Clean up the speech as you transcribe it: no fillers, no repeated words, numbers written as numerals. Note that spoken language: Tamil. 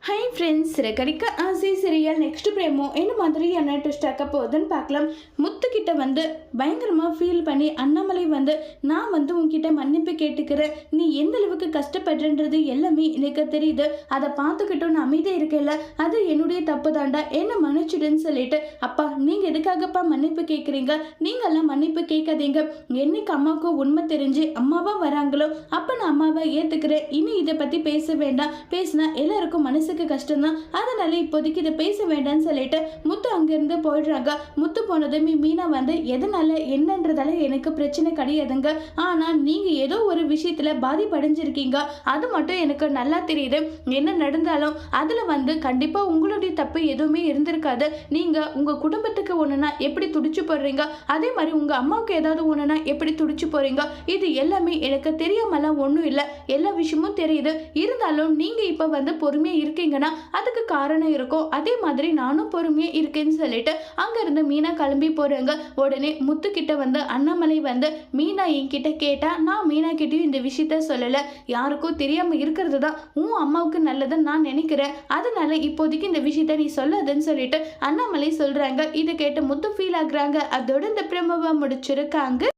ஹை ஃப்ரெண்ட்ஸ், சிறகடிக்க ஆசை சீரியல் நெக்ஸ்ட் பிரேமோ என்ன மாதிரியான ட்விஸ்ட் ஆக்க போகுதுன்னு பார்க்கலாம். முத்துக்கிட்ட பயங்கரமாக ஃபீல் பண்ணி அண்ணாமலை நான் உன்கிட்ட மன்னிப்பு கேட்டுக்கிறேன், நீ எந்த அளவுக்கு கஷ்டப்படுறன்றது எல்லாமே எனக்கு தெரியுது, அதை பார்த்துக்கிட்டும் நான் அமைதியாக இருக்கல, அது என்னுடைய தப்பு தாண்டா, என்ன மன்னிச்சுடுன்னு சொல்லிட்டு, அப்பா நீங்கள் எதுக்காகப்பா மன்னிப்பு கேட்குறீங்க, நீங்கள்லாம் மன்னிப்பு கேட்காதீங்க, என்னைக்கு அம்மாவுக்கு உண்மை தெரிஞ்சு அம்மாவா வராங்களோ அப்போ நான் அம்மாவை ஏற்றுக்கிறேன், இனி இதை பற்றி பேச வேண்டாம், பேசினா எல்லாருக்கும் மனசுக்கு கஷ்டம்தான், அதனால இப்போதைக்கு இதை பேச வேண்டாம்னு சொல்லிட்டு முத்து அங்கிருந்து போயிடுறாங்க. முத்து போனதுமே மீனா எதனால என்னன்றதால எனக்கு பிரச்சனை கிடையாதுங்க, ஆனா நீங்க ஏதோ ஒரு விஷயத்துல பாதிப்படைஞ்சிருக்கீங்க, அது மட்டும் எனக்கு நல்லா தெரியுது, என்ன நடந்தாலும் அதுல கண்டிப்பா உங்களுடைய தப்பு எதுவுமே இருந்திருக்காது, நீங்க உங்க குடும்பத்துக்கு ஒண்ணுனா எப்படி துடிச்சு போடுறீங்க, அதே மாதிரி உங்க அம்மாவுக்கு ஏதாவது ஒண்ணுனா எப்படி துடிச்சு போறீங்க, இது எல்லாமே எனக்கு தெரியாமலாம் ஒண்ணும் இல்லை, எல்லா விஷயமும் தெரியுது, இருந்தாலும் நீங்க இப்ப பொறுமையா இருக்கீங்கன்னா அதுக்கு காரணம் இருக்கும், அதே மாதிரி நானும் பொறுமையா இருக்கேன்னு சொல்லிட்டு அங்க இருந்து மீனா கிளம்பி போறாங்க. உடனே முத்து கிட்ட அண்ணாமலை மீனா என்கிட்ட கேட்டா நான் மீனா கிட்டயும் இந்த விஷயத்த சொல்லல, யாருக்கும் தெரியாம இருக்கிறது தான் உன் அம்மாவுக்கு நல்லதுன்னு நான் நினைக்கிறேன், அதனால இப்போதைக்கு இந்த விஷயத்த நீ சொல்லாதுன்னு சொல்லிட்டு அண்ணாமலை சொல்றாங்க. இதை கேட்டு முத்து ஃபீல் ஆகுறாங்க. அதோட இந்த பிரமவா முடிச்சிருக்காங்க.